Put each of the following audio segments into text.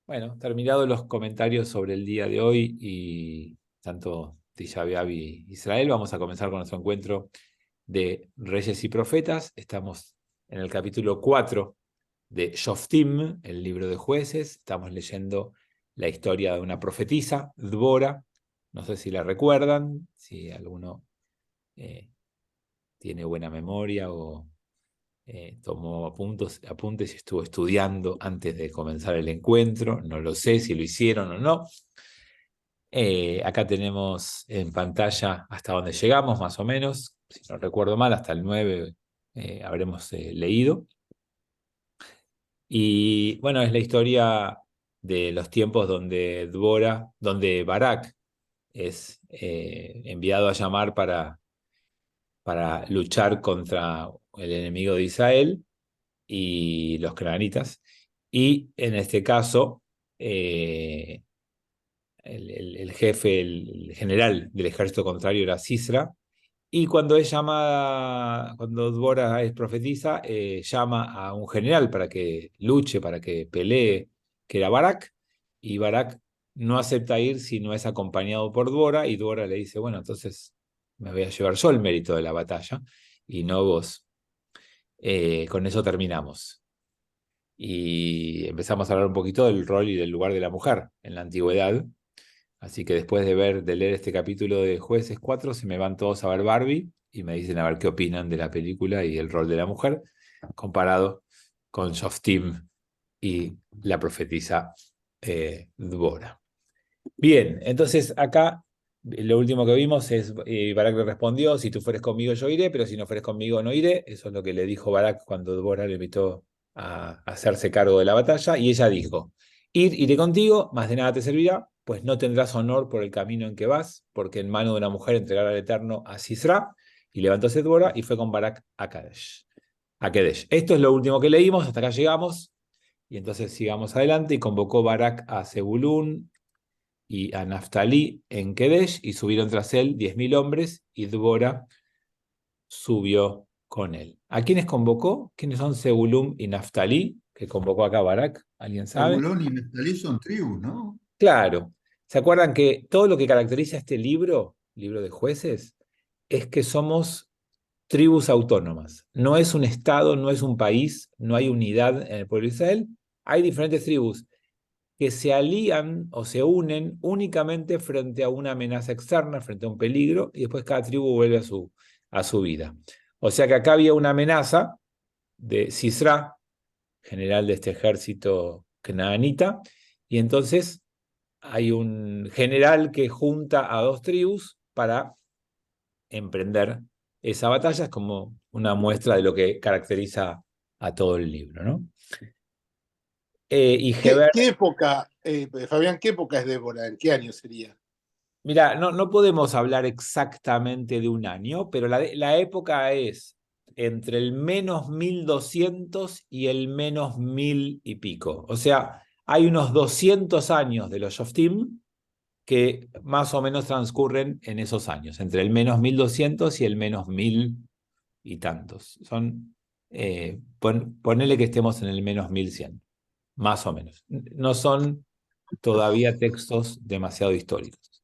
Bueno, terminados los comentarios sobre el día de hoy y tanto Tisha B'Av y Israel, vamos a comenzar con nuestro encuentro de Reyes y Profetas. Estamos en el capítulo 4 de Shoftim, el libro de jueces. Estamos leyendo la historia de una profetisa, Dbora. No sé si la recuerdan, si alguno tiene buena memoria o tomó apuntes y estuvo estudiando antes de comenzar el encuentro. No lo sé si lo hicieron o no. Acá tenemos en pantalla hasta donde llegamos, más o menos. Si no recuerdo mal, hasta el 9 habremos leído. Y bueno, es la historia de los tiempos donde Barak es enviado a llamar para luchar contra el enemigo de Israel y los cananitas. Y en este caso, el jefe, el general del ejército contrario era Sisra. Y cuando es llamada, cuando Dbora es profetiza, llama a un general para que luche, para que pelee, que era Barak. Y Barak no acepta ir si no es acompañado por Dbora. Y Dbora le dice: bueno, entonces me voy a llevar yo el mérito de la batalla y no vos. Con eso terminamos. Y empezamos a hablar un poquito del rol y del lugar de la mujer en la antigüedad. Así que después de leer este capítulo de Jueces 4, se me van todos a ver Barbie y me dicen a ver qué opinan de la película y el rol de la mujer comparado con Shoftim y la profetisa Dbora. Bien, entonces acá lo último que vimos es Barak le respondió: si tú fueres conmigo yo iré, pero si no fueres conmigo no iré. Eso es lo que le dijo Barak cuando Dbora le invitó a hacerse cargo de la batalla. Y ella dijo: iré contigo, más de nada te servirá, pues no tendrás honor por el camino en que vas, porque en mano de una mujer entregará al Eterno a Sisra. Y levantóse Dbora y fue con Barak a Kadesh. Esto es lo último que leímos, hasta acá llegamos. Y entonces sigamos adelante y convocó Barak a Zebulún y a Naftalí en Kedesh, y subieron tras él 10.000 hombres, y Dbora subió con él. ¿A quiénes convocó? ¿Quiénes son Zebulún y Naftalí, que convocó acá Barak? ¿Alguien sabe? Zebulón y Neftalí son tribus, ¿no? Claro. ¿Se acuerdan que todo lo que caracteriza este libro de jueces, es que somos tribus autónomas? No es un estado, no es un país, no hay unidad en el pueblo de Israel. Hay diferentes tribus que se alían o se unen únicamente frente a una amenaza externa, frente a un peligro, y después cada tribu vuelve a su vida. O sea que acá había una amenaza de Sisra, general de este ejército canaanita, y entonces hay un general que junta a dos tribus para emprender esa batalla. Es como una muestra de lo que caracteriza a todo el libro, ¿no? Y Heber. ¿Qué época, Fabián, qué época es Débora? ¿En qué año sería? Mira, no podemos hablar exactamente de un año, pero la época es entre el menos 1200 y el menos 1000 y pico. O sea, hay unos 200 años de los Shoftim que más o menos transcurren en esos años, entre el menos 1200 y el menos 1000 y tantos. Ponele que estemos en el menos 1100, más o menos. No son todavía textos demasiado históricos.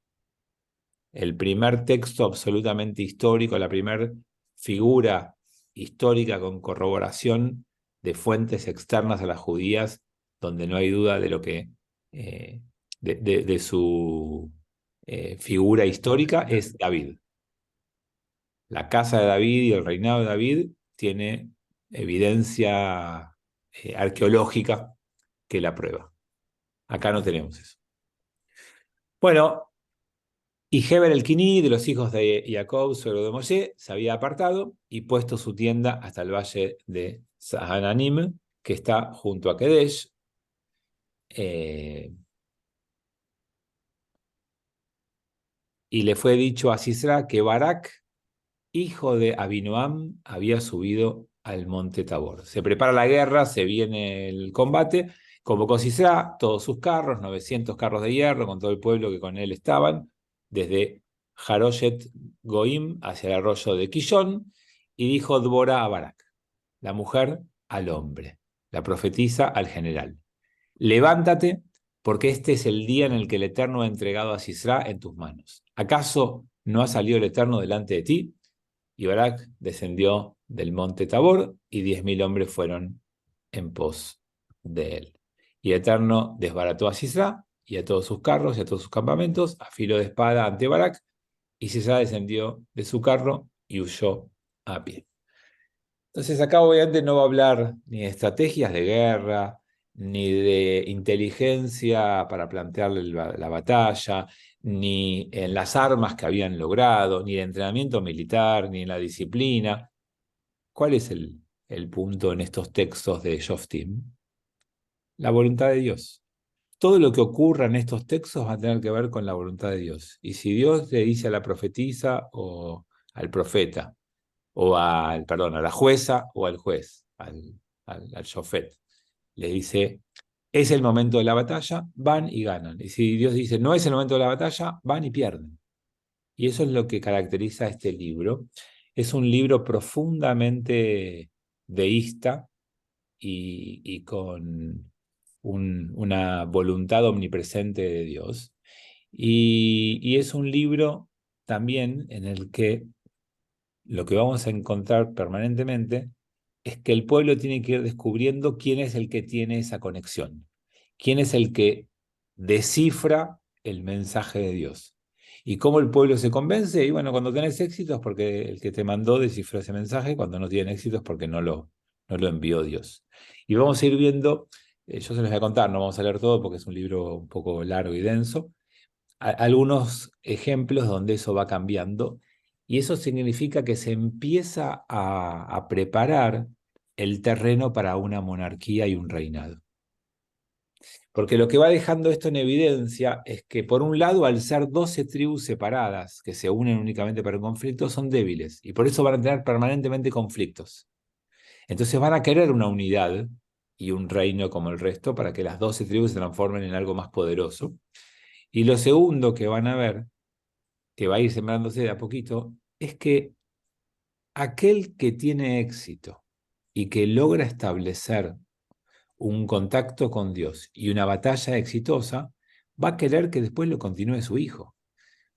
El primer texto absolutamente histórico, la primera figura histórica con corroboración de fuentes externas a las judías, donde no hay duda de lo que de su figura histórica, es David. La casa de David y el reinado de David tiene evidencia arqueológica que la prueba. Acá no tenemos eso. Bueno, y Heber el Quiní, de los hijos de Jacob, suegro de Moshe, se había apartado y puesto su tienda hasta el valle de Sahananim, que está junto a Kedesh. Y le fue dicho a Sisra que Barak, hijo de Abinoam, había subido al monte Tabor. Se prepara la guerra, se viene el combate. Convocó Sisra todos sus carros, 900 carros de hierro, con todo el pueblo que con él estaban, desde Jaroshet Goim hacia el arroyo de Quillón, y dijo Dbora a Barak, la mujer al hombre, la profetisa al general: levántate, porque este es el día en el que el Eterno ha entregado a Sisra en tus manos. ¿Acaso no ha salido el Eterno delante de ti? Y Barak descendió del monte Tabor, y 10.000 hombres fueron en pos de él. Y el Eterno desbarató a Sisra y a todos sus carros y a todos sus campamentos, a filo de espada ante Barak, y Sisra descendió de su carro y huyó a pie. Entonces acá obviamente no va a hablar ni de estrategias de guerra, ni de inteligencia para plantearle la batalla, ni en las armas que habían logrado, ni de entrenamiento militar, ni en la disciplina. ¿Cuál es el punto en estos textos de Shoftim? La voluntad de Dios. Todo lo que ocurra en estos textos va a tener que ver con la voluntad de Dios. Y si Dios le dice a la profetisa o al profeta, a la jueza o al juez, al shofet, le dice, es el momento de la batalla, van y ganan. Y si Dios dice, no es el momento de la batalla, van y pierden. Y eso es lo que caracteriza este libro. Es un libro profundamente deísta y con una voluntad omnipresente de Dios. Y es un libro también en el que lo que vamos a encontrar permanentemente es que el pueblo tiene que ir descubriendo quién es el que tiene esa conexión, quién es el que descifra el mensaje de Dios. ¿Y cómo el pueblo se convence? Y bueno, cuando tenés éxito es porque el que te mandó descifró ese mensaje, cuando no tienen éxito es porque no lo envió Dios. Y vamos a ir viendo, yo se los voy a contar, no vamos a leer todo porque es un libro un poco largo y denso, algunos ejemplos donde eso va cambiando, y eso significa que se empieza a preparar el terreno para una monarquía y un reinado. Porque lo que va dejando esto en evidencia es que, por un lado, al ser 12 tribus separadas que se unen únicamente para el conflicto, son débiles, y por eso van a tener permanentemente conflictos. Entonces van a querer una unidad y un reino como el resto para que las 12 tribus se transformen en algo más poderoso. Y lo segundo que van a ver, que va a ir sembrándose de a poquito, es que aquel que tiene éxito y que logra establecer un contacto con Dios y una batalla exitosa, va a querer que después lo continúe su hijo.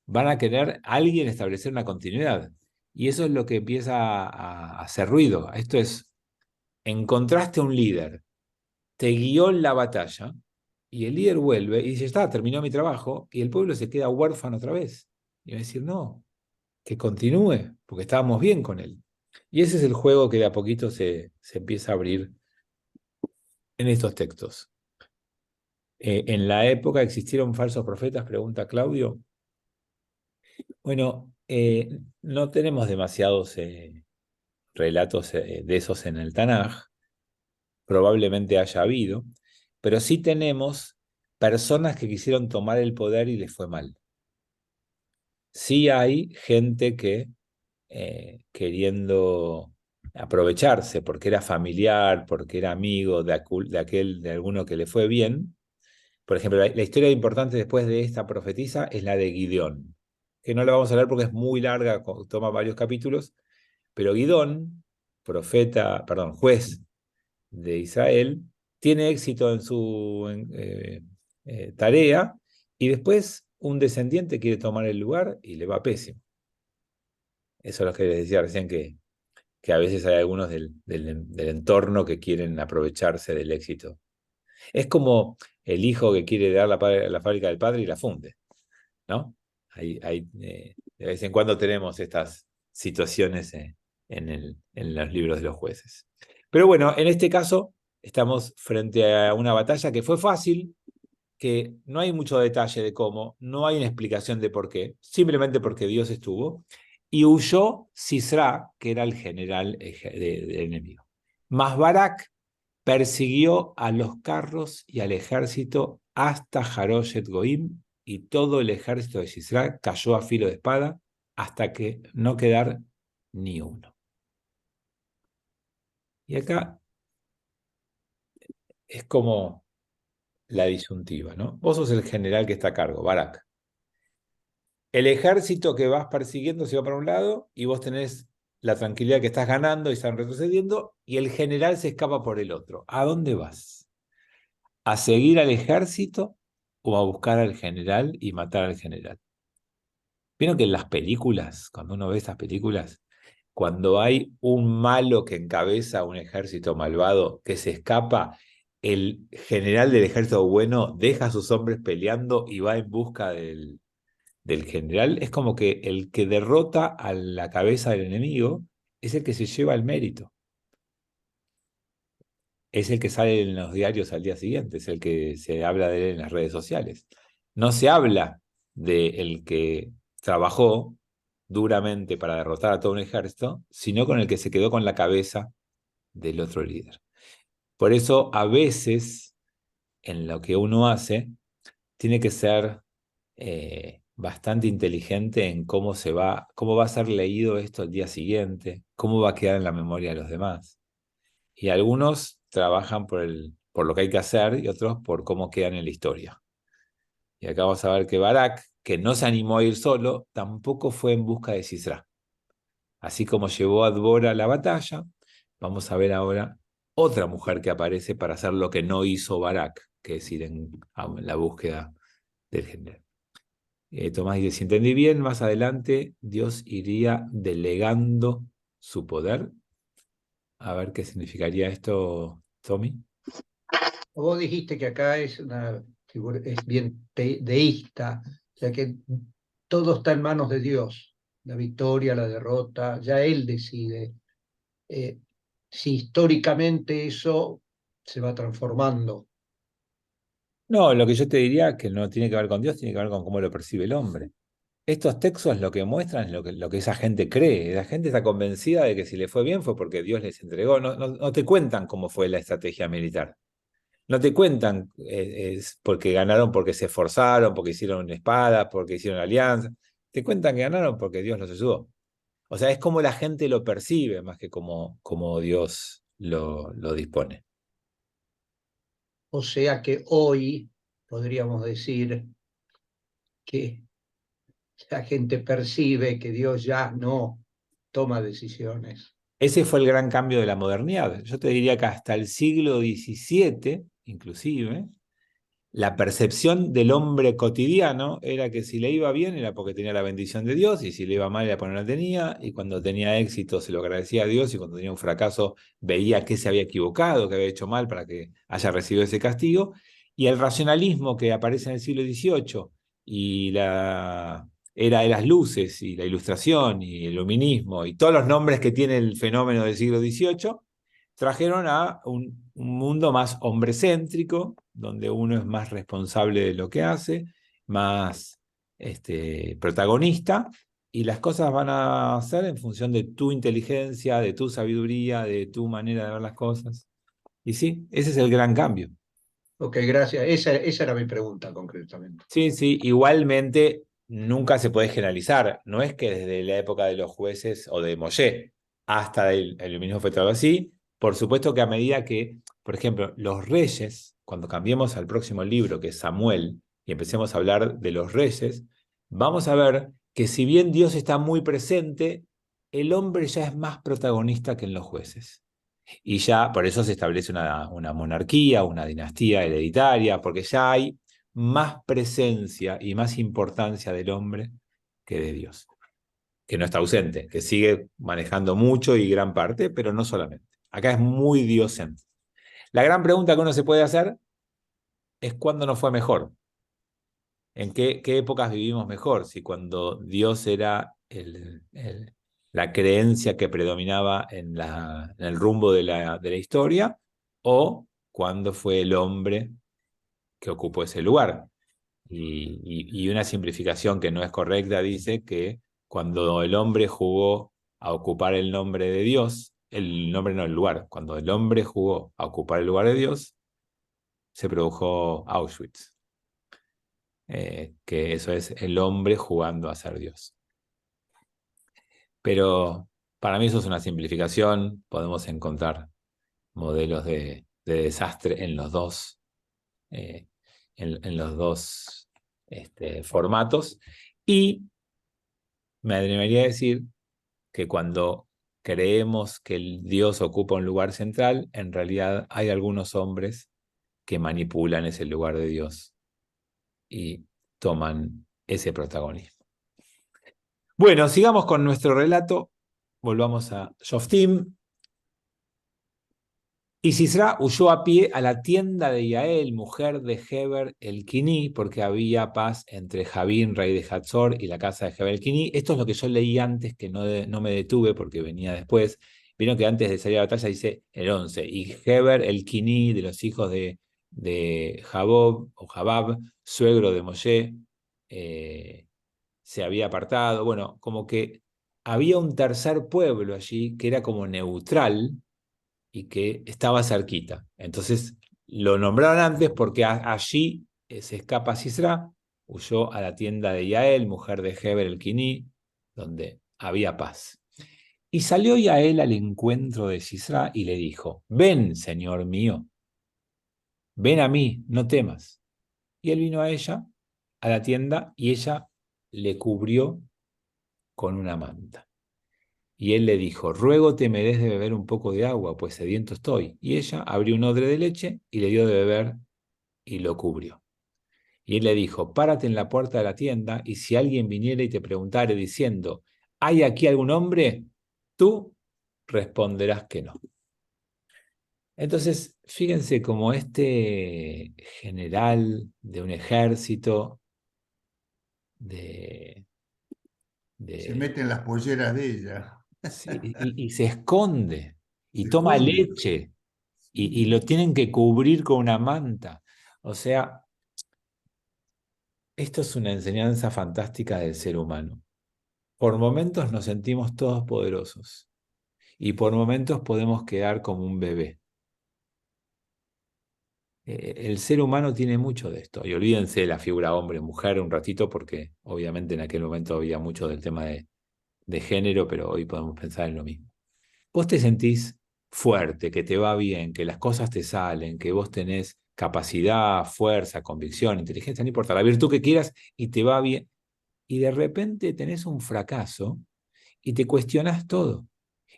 Van a querer alguien establecer una continuidad. Y eso es lo que empieza a hacer ruido. Esto es, encontraste un líder, te guió en la batalla, y el líder vuelve y dice, está, terminó mi trabajo, y el pueblo se queda huérfano otra vez. Y va a decir, no, que continúe, porque estábamos bien con él. Y ese es el juego que de a poquito se empieza a abrir en estos textos. ¿En la época existieron falsos profetas? Pregunta Claudio. Bueno, no tenemos demasiados relatos de esos en el Tanaj, probablemente haya habido, pero sí tenemos personas que quisieron tomar el poder y les fue mal. Sí hay gente que queriendo aprovecharse porque era familiar, porque era amigo de alguno que le fue bien. Por ejemplo, la historia importante después de esta profetisa es la de Gideón, que no la vamos a leer porque es muy larga, toma varios capítulos, pero Gideón, juez de Israel, tiene éxito en su tarea, y después un descendiente quiere tomar el lugar y le va pésimo. Eso es lo que les decía recién, que a veces hay algunos del entorno que quieren aprovecharse del éxito. Es como el hijo que quiere dar la fábrica del padre y la funde, ¿no? De vez en cuando tenemos estas situaciones en los libros de los jueces. Pero bueno, en este caso estamos frente a una batalla que fue fácil, que no hay mucho detalle de cómo, no hay una explicación de por qué, simplemente porque Dios estuvo, y huyó Sisra, que era el general del enemigo. Mas Barak persiguió a los carros y al ejército hasta Jaroshet Goim, y todo el ejército de Sisra cayó a filo de espada hasta que no quedar ni uno. Y acá es como la disyuntiva, ¿no? Vos sos el general que está a cargo, Barak. El ejército que vas persiguiendo se va para un lado y vos tenés la tranquilidad que estás ganando y están retrocediendo, y el general se escapa por el otro. ¿A dónde vas? ¿A seguir al ejército o a buscar al general y matar al general. Vieron que en las películas, cuando uno ve esas películas, cuando hay un malo que encabeza un ejército malvado que se escapa, el general del ejército bueno deja a sus hombres peleando y va en busca del general. Es como que el que derrota a la cabeza del enemigo es el que se lleva el mérito. Es el que sale en los diarios al día siguiente, es el que se habla de él en las redes sociales. No se habla de el que trabajó duramente para derrotar a todo un ejército, sino con el que se quedó con la cabeza del otro líder. Por eso, a veces, en lo que uno hace, tiene que ser bastante inteligente en cómo va a ser leído esto el día siguiente, cómo va a quedar en la memoria de los demás. Y algunos trabajan por lo que hay que hacer y otros por cómo quedan en la historia. Y acá vamos a ver que Barak, que no se animó a ir solo, tampoco fue en busca de Sisra. Así como llevó a Dbora a la batalla, vamos a ver ahora otra mujer que aparece para hacer lo que no hizo Barak, que es ir en la búsqueda del general. Tomás dice, si entendí bien, más adelante Dios iría delegando su poder. A ver qué significaría esto, Tommy. Vos dijiste que acá es una figura, es bien deísta, o sea que todo está en manos de Dios, la victoria, la derrota, ya Él decide. Si históricamente eso se va transformando. No, lo que yo te diría que no tiene que ver con Dios, tiene que ver con cómo lo percibe el hombre. Estos textos lo que muestran es lo que esa gente cree. La gente está convencida de que si le fue bien fue porque Dios les entregó. No te cuentan cómo fue la estrategia militar. No te cuentan es porque ganaron porque se esforzaron, porque hicieron espada, porque hicieron alianza. Te cuentan que ganaron porque Dios los ayudó. O sea, es como la gente lo percibe más que como Dios lo dispone. O sea que hoy podríamos decir que la gente percibe que Dios ya no toma decisiones. Ese fue el gran cambio de la modernidad. Yo te diría que hasta el siglo XVII, inclusive, la percepción del hombre cotidiano era que si le iba bien era porque tenía la bendición de Dios y si le iba mal era porque no la tenía y cuando tenía éxito se lo agradecía a Dios y cuando tenía un fracaso veía que se había equivocado, que había hecho mal para que haya recibido ese castigo. Y el racionalismo que aparece en el siglo XVIII y la era de las luces y la ilustración y el iluminismo y todos los nombres que tiene el fenómeno del siglo XVIII trajeron a un mundo más hombrecéntrico, donde uno es más responsable de lo que hace, más protagonista, y las cosas van a ser en función de tu inteligencia, de tu sabiduría, de tu manera de ver las cosas. Y sí, ese es el gran cambio. Ok, gracias. Esa era mi pregunta concretamente. Sí, sí, igualmente nunca se puede generalizar. No es que desde la época de los jueces o de Moshe hasta el iluminismo fue todo así. Por supuesto que a medida que, por ejemplo, los reyes, cuando cambiemos al próximo libro, que es Samuel, y empecemos a hablar de los reyes, vamos a ver que si bien Dios está muy presente, el hombre ya es más protagonista que en los jueces. Y ya por eso se establece una monarquía, una dinastía hereditaria, porque ya hay más presencia y más importancia del hombre que de Dios, que no está ausente, que sigue manejando mucho y gran parte, pero no solamente. Acá es muy diocéntrico. La gran pregunta que uno se puede hacer es cuándo nos fue mejor, en qué épocas vivimos mejor, si cuando Dios era la creencia que predominaba en el rumbo de la historia, o cuando fue el hombre que ocupó ese lugar. Y una simplificación que no es correcta dice que cuando el hombre jugó a ocupar el nombre de Dios, el nombre no el lugar, cuando el hombre jugó a ocupar el lugar de Dios, se produjo Auschwitz, que eso es el hombre jugando a ser Dios. Pero para mí eso es una simplificación, podemos encontrar modelos de desastre en los dos, eh, en los dos formatos. Y me atrevería a decir que cuando creemos que el Dios ocupa un lugar central, en realidad hay algunos hombres que manipulan ese lugar de Dios y toman ese protagonismo. Bueno, sigamos con nuestro relato. Volvamos a Shoftim. Y Sisra huyó a pie a la tienda de Yael, mujer de Heber el Kini, porque había paz entre Javín, rey de Hatzor, y la casa de Heber el Kini. Esto es lo que yo leí antes, que no me detuve porque venía después. Vieron que antes de salir a la batalla dice el 11. Y Heber el Kini, de los hijos de Jabob, o Jabab, suegro de Moshe, se había apartado. Bueno, como que había un tercer pueblo allí que era como neutral y que estaba cerquita. Entonces lo nombraron antes porque allí se escapa Sisra, huyó a la tienda de Yael, mujer de Heber el Kini, donde había paz. Y salió Yael al encuentro de Sisra y le dijo: ven, señor mío, ven a mí, no temas. Y él vino a ella, a la tienda, y ella le cubrió con una manta. Y él le dijo: ruégote me des de beber un poco de agua, pues sediento estoy. Y ella abrió un odre de leche y le dio de beber y lo cubrió. Y él le dijo: párate en la puerta de la tienda, y si alguien viniera y te preguntare diciendo: ¿hay aquí algún hombre? Tú responderás que no. Entonces, fíjense cómo este general de un ejército de, Se de mete en las polleras de ella. sí, y se esconde y Se toma esconde. leche y Sí. lo tienen que cubrir con una manta. O sea, esto es una enseñanza fantástica del ser humano. Por momentos nos sentimos todos poderosos y por momentos podemos quedar como un bebé. El ser humano tiene mucho de esto. Y olvídense de la figura hombre-mujer un ratito, porque obviamente en aquel momento había mucho del tema de género, pero hoy podemos pensar en lo mismo. Vos te sentís fuerte, que te va bien, que las cosas te salen, que vos tenés capacidad, fuerza, convicción, inteligencia, no importa, la virtud que quieras y te va bien. Y de repente tenés un fracaso y te cuestionás todo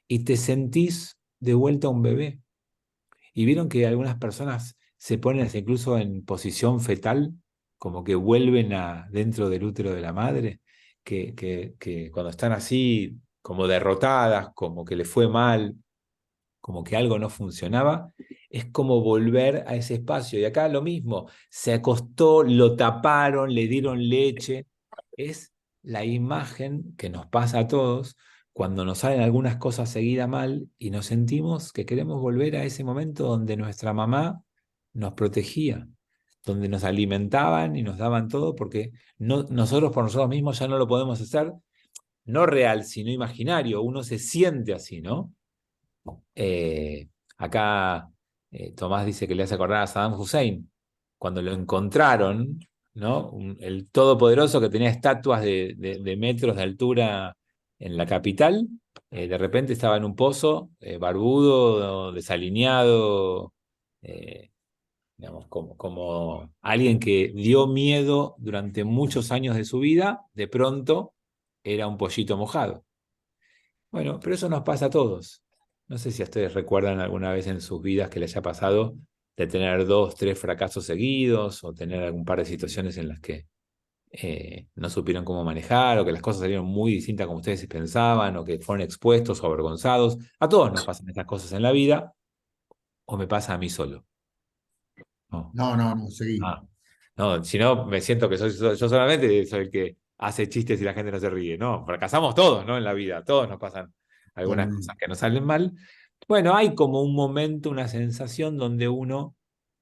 y te sentís de vuelta un bebé. Y vieron que algunas personas se ponen hasta incluso en posición fetal, como que vuelven dentro del útero de la madre, que cuando están así, como derrotadas, como que les fue mal, como que algo no funcionaba, es como volver a ese espacio. Y acá lo mismo, se acostó, lo taparon, le dieron leche. Es la imagen que nos pasa a todos cuando nos salen algunas cosas seguidas mal y nos sentimos que queremos volver a ese momento donde nuestra mamá nos protegía, donde nos alimentaban y nos daban todo, porque nosotros por nosotros mismos ya no lo podemos hacer, no real, sino imaginario. Uno se siente así, ¿no? Eh, acá Tomás dice que le hace acordar a Saddam Hussein, cuando lo encontraron, ¿no? El todopoderoso que tenía estatuas de metros de altura en la capital, de repente estaba en un pozo, barbudo, desalineado, eh, digamos, como alguien que dio miedo durante muchos años de su vida, de pronto era un pollito mojado. Bueno, pero eso nos pasa a todos. No sé si a ustedes recuerdan alguna vez en sus vidas que les haya pasado de tener 2, 3 fracasos seguidos o tener algún par de situaciones en las que no supieron cómo manejar o que las cosas salieron muy distintas como ustedes pensaban o que fueron expuestos o avergonzados. A todos nos pasan estas cosas en la vida o me pasa a mí solo. No. No, no, no, seguí. Ah, no, si no, me siento que yo solamente soy el que hace chistes y la gente no se ríe. No, fracasamos todos, ¿no? En la vida, todos nos pasan algunas cosas Totalmente. que nos salen mal. Bueno, hay como un momento, una sensación donde uno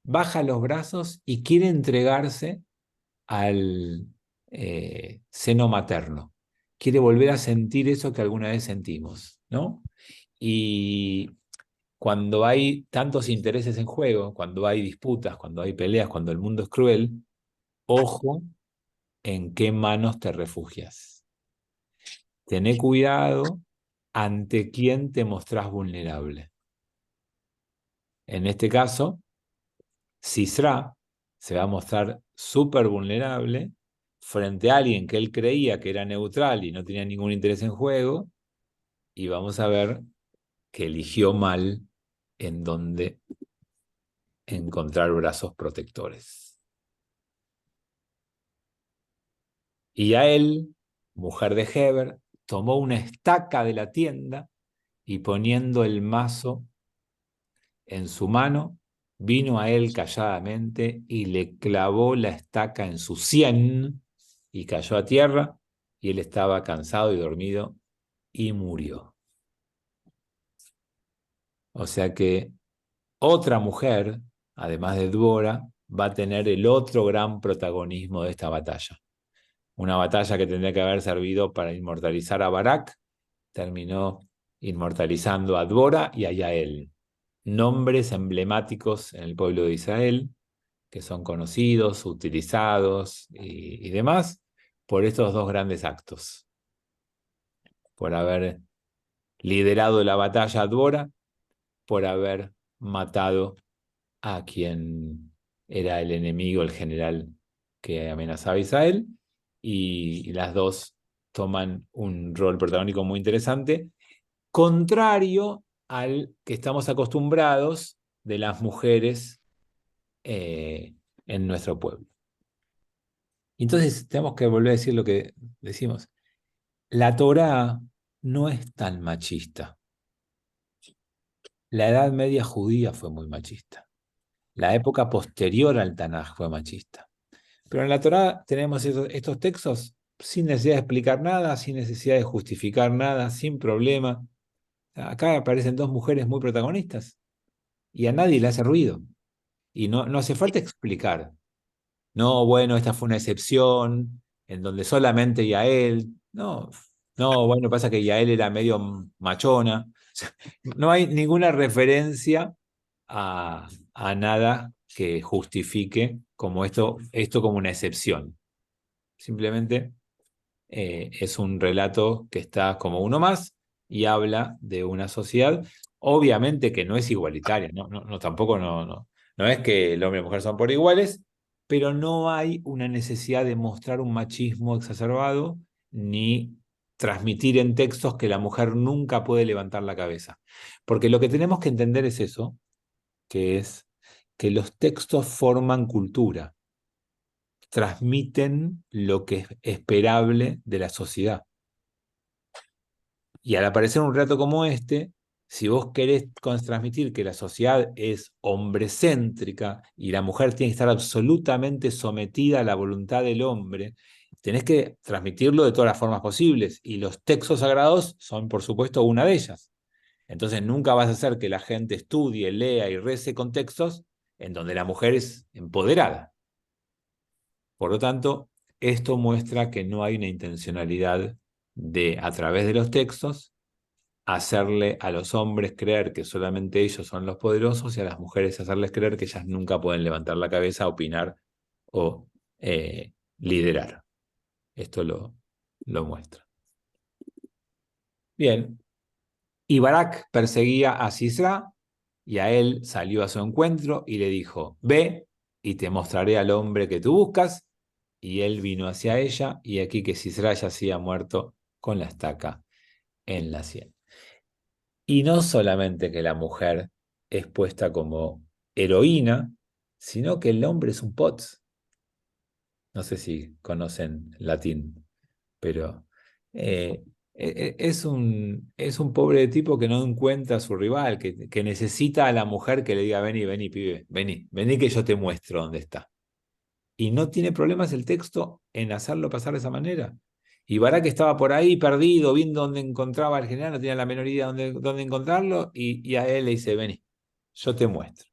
baja los brazos y quiere entregarse al seno materno. Quiere volver a sentir eso que alguna vez sentimos, ¿no? Y cuando hay tantos intereses en juego, cuando hay disputas, cuando hay peleas, cuando el mundo es cruel, ojo en qué manos te refugias. Tené cuidado ante quién te mostrás vulnerable. En este caso, Sisra se va a mostrar súper vulnerable frente a alguien que él creía que era neutral y no tenía ningún interés en juego, y vamos a ver que eligió mal en dónde encontrar brazos protectores. Y Yael, mujer de Heber, tomó una estaca de la tienda y poniendo el mazo en su mano, vino a él calladamente y le clavó la estaca en su sien y cayó a tierra, y él estaba cansado y dormido y murió. O sea que otra mujer, además de Dvora, va a tener el otro gran protagonismo de esta batalla. Una batalla que tendría que haber servido para inmortalizar a Barak, terminó inmortalizando a Dvora y a Yael. Nombres emblemáticos en el pueblo de Israel, que son conocidos, utilizados y demás, por estos dos grandes actos. Por haber liderado la batalla a Dvora, por haber matado a quien era el enemigo, el general que amenazaba a Israel, y las dos toman un rol protagónico muy interesante, contrario al que estamos acostumbrados de las mujeres en nuestro pueblo. Entonces tenemos que volver a decir lo que decimos. La Torá no es tan machista. La Edad Media judía fue muy machista. La época posterior al Tanaj fue machista. Pero en la Torá tenemos estos textos sin necesidad de explicar nada, sin necesidad de justificar nada, sin problema. Acá aparecen dos mujeres muy protagonistas y a nadie le hace ruido. Y no hace falta explicar. No, bueno, esta fue una excepción en donde solamente Yael. No, no, bueno, pasa que Yael era medio machona. No hay ninguna referencia a nada que justifique como esto como una excepción. Simplemente es un relato que está como uno más y habla de una sociedad, obviamente que no es igualitaria, tampoco no es que el hombre y la mujer son por iguales, pero no hay una necesidad de mostrar un machismo exacerbado ni transmitir en textos que la mujer nunca puede levantar la cabeza. Porque lo que tenemos que entender es eso, que es que los textos forman cultura, transmiten lo que es esperable de la sociedad. Y al aparecer un relato como este, si vos querés transmitir que la sociedad es hombrecéntrica y la mujer tiene que estar absolutamente sometida a la voluntad del hombre, tenés que transmitirlo de todas las formas posibles, y los textos sagrados son, por supuesto, una de ellas. Entonces nunca vas a hacer que la gente estudie, lea y rece con textos en donde la mujer es empoderada. Por lo tanto, esto muestra que no hay una intencionalidad de, a través de los textos, hacerle a los hombres creer que solamente ellos son los poderosos y a las mujeres hacerles creer que ellas nunca pueden levantar la cabeza, opinar o liderar. Esto lo muestra. Bien. Y Barak perseguía a Sisra, y a él salió a su encuentro y le dijo: ve y te mostraré al hombre que tú buscas. Y él vino hacia ella, y aquí que Sisra yacía muerto con la estaca en la sien. Y no solamente que la mujer es puesta como heroína, sino que el hombre es un pots. No sé si conocen latín, pero es un pobre tipo que no encuentra a su rival, que necesita a la mujer que le diga: vení, vení, pibe, vení que yo te muestro dónde está. Y no tiene problemas el texto en hacerlo pasar de esa manera. Y Barak estaba por ahí perdido, viendo dónde encontraba al general, no tenía la menor idea dónde encontrarlo, y a él le dice: vení, yo te muestro.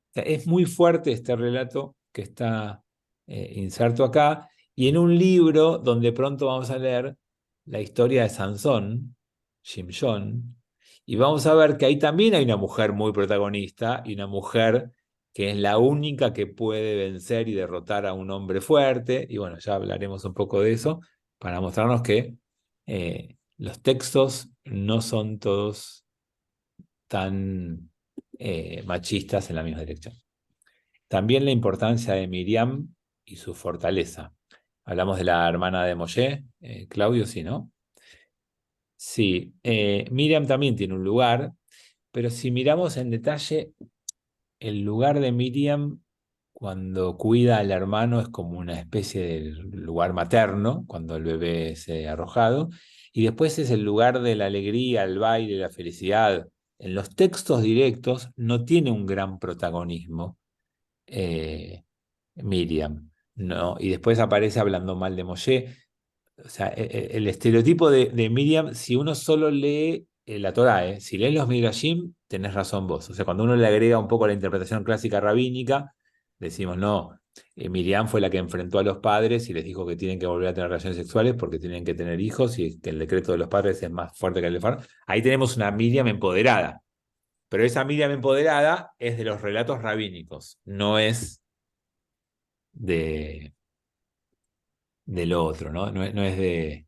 O sea, es muy fuerte este relato que está inserto acá, y en un libro donde pronto vamos a leer la historia de Sansón, Shimshon, y vamos a ver que ahí también hay una mujer muy protagonista, y una mujer que es la única que puede vencer y derrotar a un hombre fuerte, y bueno, ya hablaremos un poco de eso, para mostrarnos que los textos no son todos tan machistas en la misma dirección. También la importancia de Miriam y su fortaleza. Hablamos de la hermana de Moshe, Claudio, ¿sí, no? Sí, Miriam también tiene un lugar, pero si miramos en detalle, el lugar de Miriam, cuando cuida al hermano es como una especie de lugar materno, cuando el bebé es arrojado, y después es el lugar de la alegría, el baile, la felicidad. En los textos directos no tiene un gran protagonismo Miriam, ¿no? Y después aparece hablando mal de Moshe. O sea, el estereotipo de Miriam, si uno solo lee la Torá, si lees los Midrashim, tenés razón vos. O sea, cuando uno le agrega un poco la interpretación clásica rabínica, decimos, no, Miriam fue la que enfrentó a los padres y les dijo que tienen que volver a tener relaciones sexuales porque tienen que tener hijos y que el decreto de los padres es más fuerte que el de Faraón. Ahí tenemos una Miriam empoderada. Pero esa Miriam empoderada es de los relatos rabínicos, no es de lo otro, ¿no? No es de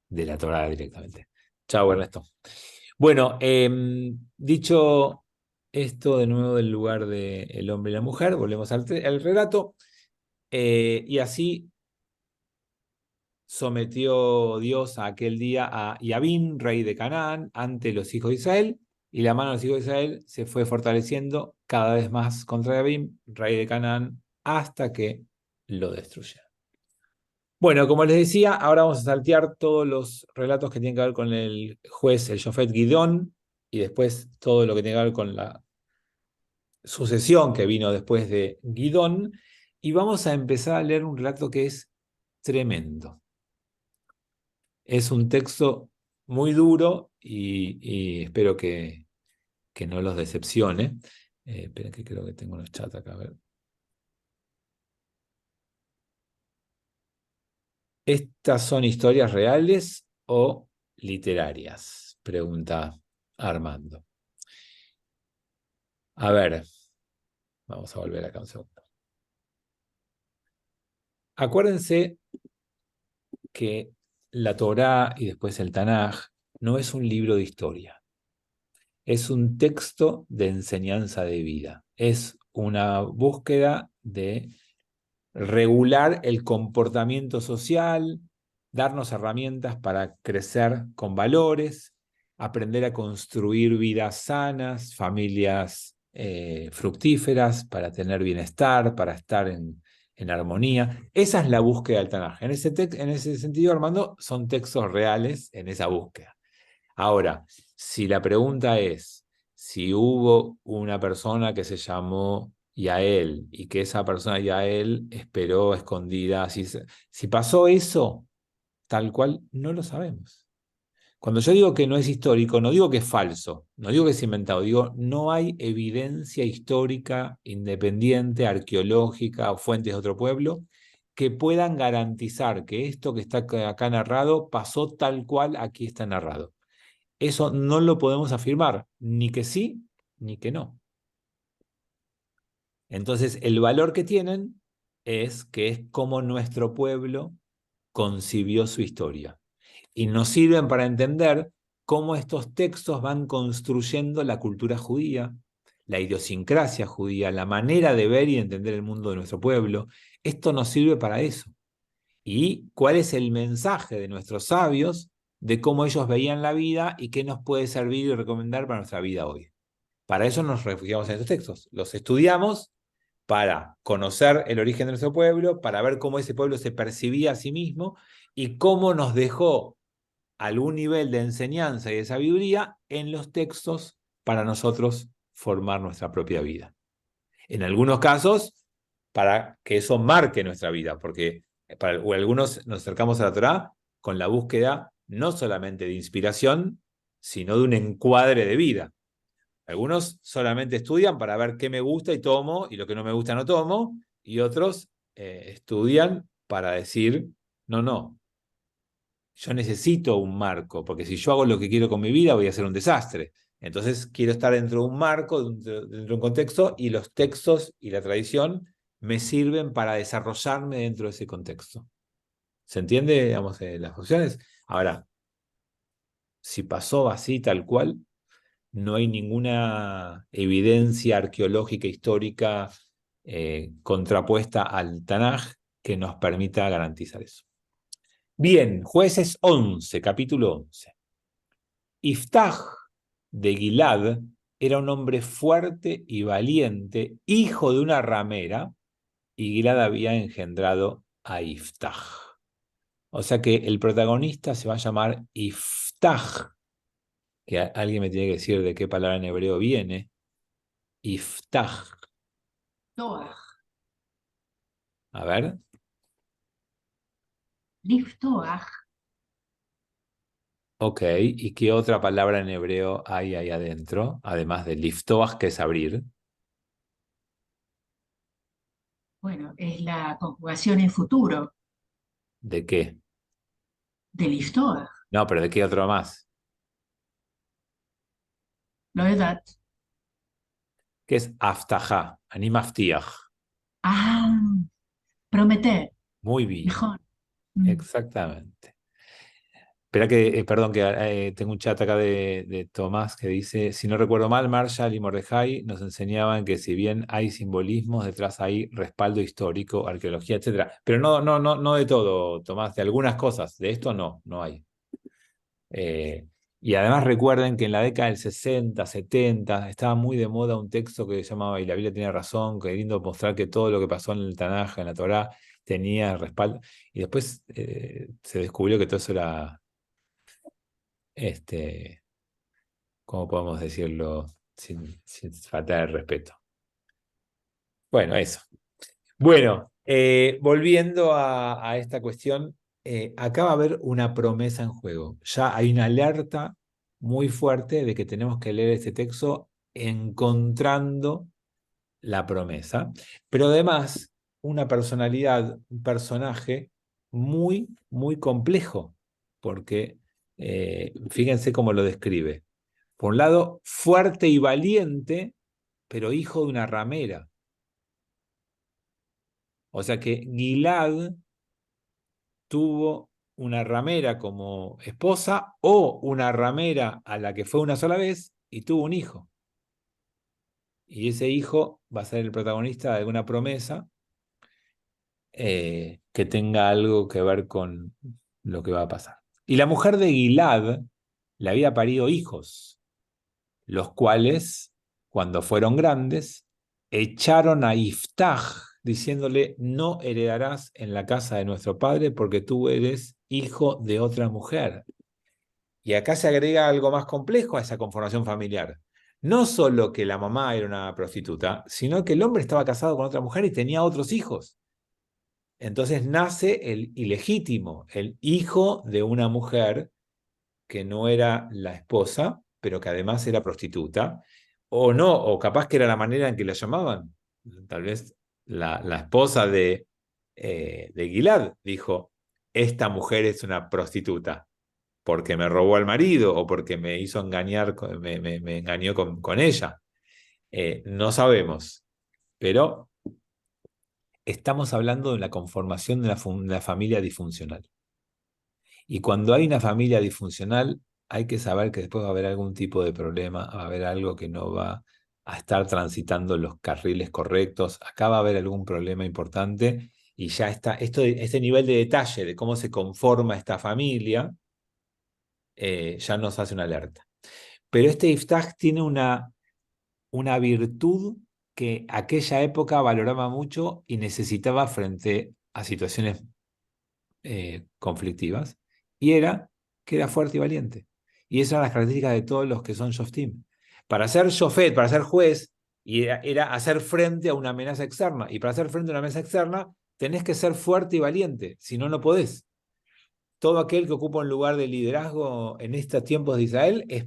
la Torá directamente. Chao, Ernesto. Bueno, dicho esto de nuevo del lugar del hombre y la mujer, volvemos al relato. Y así sometió Dios a aquel día a Yabín, rey de Canaán, ante los hijos de Israel, y la mano de los hijos de Israel se fue fortaleciendo cada vez más contra Yabín, rey de Canaán, hasta que lo destruyeron. Bueno, como les decía, ahora vamos a saltear todos los relatos que tienen que ver con el juez, el Shofet Gidón, y después todo lo que tiene que ver con la sucesión que vino después de Gidón, y vamos a empezar a leer un relato que es tremendo. Es un texto muy duro y espero que no los decepcione. Esperen que creo que tengo los chats acá, a ver. ¿Estas son historias reales o literarias? Pregunta Armando. A ver, vamos a volver acá un segundo. Acuérdense que la Torá y después el Tanaj no es un libro de historia. Es un texto de enseñanza de vida. Es una búsqueda de regular el comportamiento social, darnos herramientas para crecer con valores, aprender a construir vidas sanas, familias fructíferas, para tener bienestar, para estar en armonía. Esa es la búsqueda del Tanaj. En ese sentido, Armando, son textos reales en esa búsqueda. Ahora, si la pregunta es si hubo una persona que se llamó Yael y que esa persona Yael esperó escondida, si pasó eso, tal cual, no lo sabemos. Cuando yo digo que no es histórico, no digo que es falso, no digo que es inventado, digo no hay evidencia histórica, independiente, arqueológica o fuentes de otro pueblo que puedan garantizar que esto que está acá narrado pasó tal cual aquí está narrado. Eso no lo podemos afirmar, ni que sí, ni que no. Entonces, el valor que tienen es que es como nuestro pueblo concibió su historia. Y nos sirven para entender cómo estos textos van construyendo la cultura judía, la idiosincrasia judía, la manera de ver y entender el mundo de nuestro pueblo. Esto nos sirve para eso. ¿Y cuál es el mensaje de nuestros sabios de cómo ellos veían la vida y qué nos puede servir y recomendar para nuestra vida hoy? Para eso nos refugiamos en estos textos. Los estudiamos para conocer el origen de nuestro pueblo, para ver cómo ese pueblo se percibía a sí mismo y cómo nos dejó algún nivel de enseñanza y de sabiduría en los textos para nosotros formar nuestra propia vida. En algunos casos, para que eso marque nuestra vida, porque para algunos nos acercamos a la Torá con la búsqueda no solamente de inspiración, sino de un encuadre de vida. Algunos solamente estudian para ver qué me gusta y tomo, y lo que no me gusta no tomo, y otros estudian para decir, no, yo necesito un marco, porque si yo hago lo que quiero con mi vida voy a ser un desastre. Entonces quiero estar dentro de un marco, dentro de un contexto, y los textos y la tradición me sirven para desarrollarme dentro de ese contexto. ¿Se entiende, digamos, las opciones? Ahora, si pasó así, tal cual, no hay ninguna evidencia arqueológica, histórica, contrapuesta al Tanaj que nos permita garantizar eso. Bien, Jueces 11, capítulo 11. Iftaj de Gilad era un hombre fuerte y valiente, hijo de una ramera, y Gilad había engendrado a Iftach. O sea que el protagonista se va a llamar Iftach, que alguien me tiene que decir de qué palabra en hebreo viene. Iftach. Toach. A ver. Liftoach. Ok, ¿y qué otra palabra en hebreo hay ahí adentro? Además de liftoach, que es abrir. Bueno, es la conjugación en futuro ¿De qué? de Liftoach. No, pero ¿de qué otro más? Loedat. ¿Qué es aftajá? Ani maftiach. Ah, prometer. Muy bien, Mejor. exactamente. Espera que, perdón, que tengo un chat acá de Tomás que dice, si no recuerdo mal, Marshall y Mordejai nos enseñaban que si bien hay simbolismos, detrás hay respaldo histórico, arqueología, etcétera. Pero no de todo, Tomás, de algunas cosas, de esto no hay. Y además recuerden que en la década del 60, 70, estaba muy de moda un texto que se llamaba, y la Biblia tiene razón, queriendo mostrar que todo lo que pasó en el Tanaj, en la Torá, tenía respaldo. Y después se descubrió que todo eso era, ¿cómo podemos decirlo? Sin faltar el respeto. Bueno, eso. Bueno, volviendo a esta cuestión, acá va a haber una promesa en juego. Ya hay una alerta muy fuerte de que tenemos que leer este texto encontrando la promesa, pero además una personalidad, un personaje muy complejo, porque fíjense cómo lo describe. Por un lado, fuerte y valiente, pero hijo de una ramera. O sea que Gilad tuvo una ramera como esposa o una ramera a la que fue una sola vez y tuvo un hijo. Y ese hijo va a ser el protagonista de alguna promesa que tenga algo que ver con lo que va a pasar. Y la mujer de Gilad le había parido hijos, los cuales, cuando fueron grandes, echaron a Iftach diciéndole, no heredarás en la casa de nuestro padre porque tú eres hijo de otra mujer. Y acá se agrega algo más complejo a esa conformación familiar. No solo que la mamá era una prostituta, sino que el hombre estaba casado con otra mujer y tenía otros hijos. Entonces nace el ilegítimo, el hijo de una mujer que no era la esposa, pero que además era prostituta, o no, o capaz que era la manera en que la llamaban. Tal vez la esposa de Gilad dijo, esta mujer es una prostituta, porque me robó al marido o porque me hizo engañar, me engañó con ella. No sabemos, pero estamos hablando de la conformación de una familia disfuncional. Y cuando hay una familia disfuncional, hay que saber que después va a haber algún tipo de problema, va a haber algo que no va a estar transitando los carriles correctos, acá va a haber algún problema importante y ya está, este nivel de detalle de cómo se conforma esta familia, ya nos hace una alerta. Pero este Iftach tiene una virtud que aquella época valoraba mucho y necesitaba frente a situaciones conflictivas, y era que era fuerte y valiente. Y esas son las características de todos los que son shoftim. Para ser shofet, para ser juez, y era hacer frente a una amenaza externa. Y para hacer frente a una amenaza externa, tenés que ser fuerte y valiente, si no, no podés. Todo aquel que ocupa un lugar de liderazgo en estos tiempos de Israel es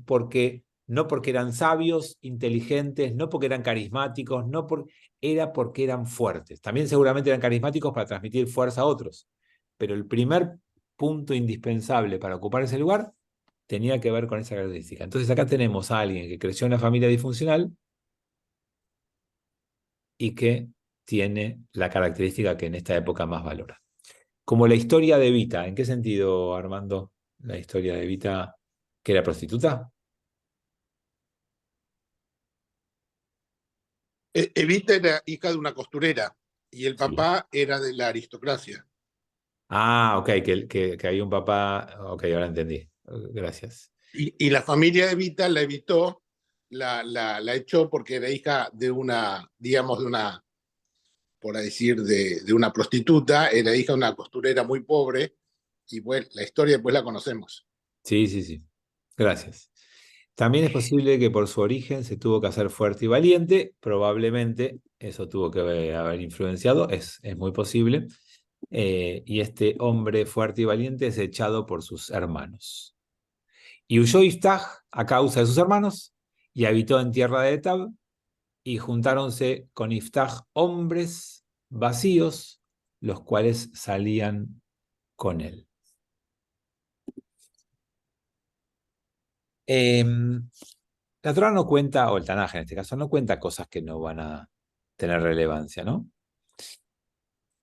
no porque eran sabios, inteligentes, no porque eran carismáticos, era porque eran fuertes. También seguramente eran carismáticos para transmitir fuerza a otros. Pero el primer punto indispensable para ocupar ese lugar tenía que ver con esa característica. Entonces acá tenemos a alguien que creció en una familia disfuncional y que tiene la característica que en esta época más valora. Como la historia de Evita. ¿En qué sentido, Armando? La historia de Evita, que era prostituta. Evita era hija de una costurera y el Sí. papá era de la aristocracia. Ah, ok, que hay un papá. Ok, ahora entendí. Gracias. Y la familia de Evita la evitó, la echó porque era hija de una, digamos, por decir, de una prostituta, era hija de una costurera muy pobre, y bueno, la historia después la conocemos. Sí, sí, sí. Gracias. También es posible que por su origen se tuvo que hacer fuerte y valiente, probablemente eso tuvo que haber influenciado, es muy posible. Y este hombre fuerte y valiente es echado por sus hermanos. Y huyó Iftaj a causa de sus hermanos, y habitó en tierra de Etab, y juntáronse con Iftaj hombres vacíos, los cuales salían con él. La Torá no cuenta, o el Tanaj en este caso, no cuenta cosas que no van a tener relevancia, ¿no?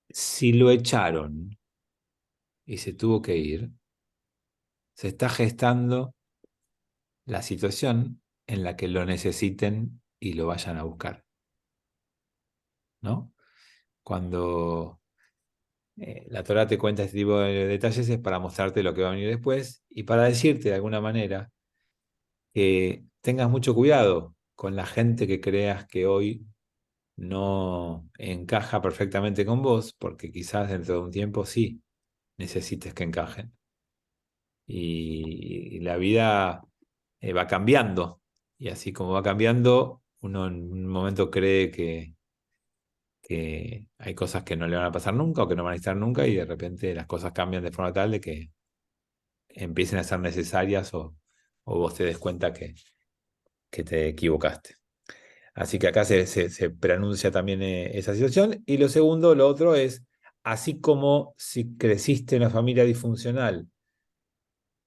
Si lo echaron y se tuvo que ir, se está gestando la situación en la que lo necesiten y lo vayan a buscar, ¿no? Cuando la Torá te cuenta este tipo de detalles es para mostrarte lo que va a venir después y para decirte de alguna manera que tengas mucho cuidado con la gente que creas que hoy no encaja perfectamente con vos, porque quizás dentro de un tiempo sí necesites que encajen. Y la vida va cambiando, y así como va cambiando, uno en un momento cree que hay cosas que no le van a pasar nunca o que no van a estar nunca, y de repente las cosas cambian de forma tal de que empiecen a ser necesarias o vos te des cuenta que te equivocaste. Así que acá se preanuncia también esa situación. Y lo segundo, lo otro es, así como si creciste en una familia disfuncional,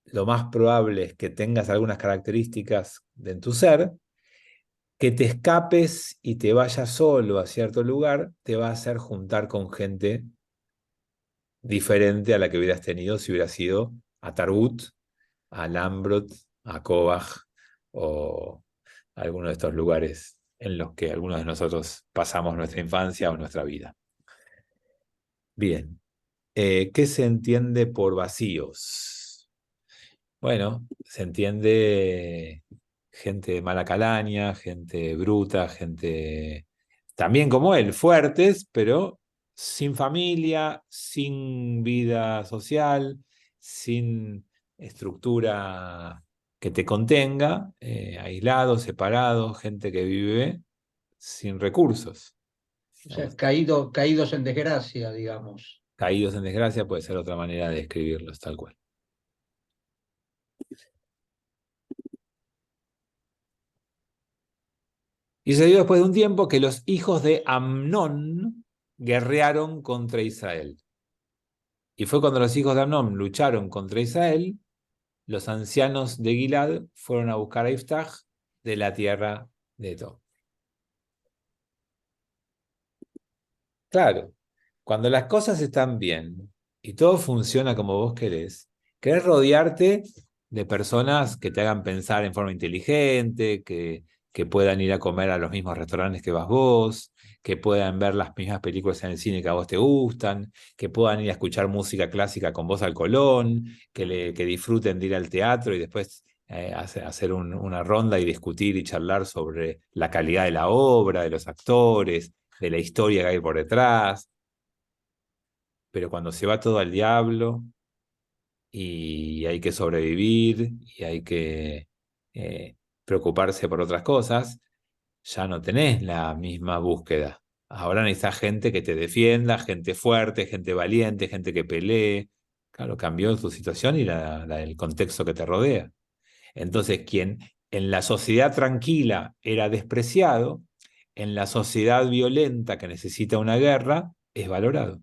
lo más probable es que tengas algunas características en tu ser, que te escapes y te vayas solo a cierto lugar, te va a hacer juntar con gente diferente a la que hubieras tenido si hubieras ido a Tarbut, a Lambrot, a Kobach o a alguno de estos lugares en los que algunos de nosotros pasamos nuestra infancia o nuestra vida. Bien, ¿qué se entiende por vacíos? Bueno, se entiende gente de mala calaña, gente bruta, gente también como él, fuertes, pero sin familia, sin vida social, sin estructura que te contenga, aislados, separados, gente que vive sin recursos. O sea, caídos en desgracia, digamos. Caídos en desgracia puede ser otra manera de describirlos, tal cual. Y sucedió después de un tiempo que los hijos de Amnón guerrearon contra Israel. Y fue cuando los hijos de Amnón lucharon contra Israel, los ancianos de Gilad fueron a buscar a Iftaj de la tierra de Tob. Claro, cuando las cosas están bien y todo funciona como vos querés rodearte de personas que te hagan pensar en forma inteligente, que puedan ir a comer a los mismos restaurantes que vas vos, que puedan ver las mismas películas en el cine que a vos te gustan, que puedan ir a escuchar música clásica con vos al Colón, que disfruten de ir al teatro y después hacer una ronda y discutir y charlar sobre la calidad de la obra, de los actores, de la historia que hay por detrás. Pero cuando se va todo al diablo y hay que sobrevivir y hay que preocuparse por otras cosas, ya no tenés la misma búsqueda. Ahora necesitas gente que te defienda, gente fuerte, gente valiente, gente que pelee. Claro, cambió tu situación y el contexto que te rodea. Entonces, quien en la sociedad tranquila era despreciado, en la sociedad violenta que necesita una guerra, es valorado.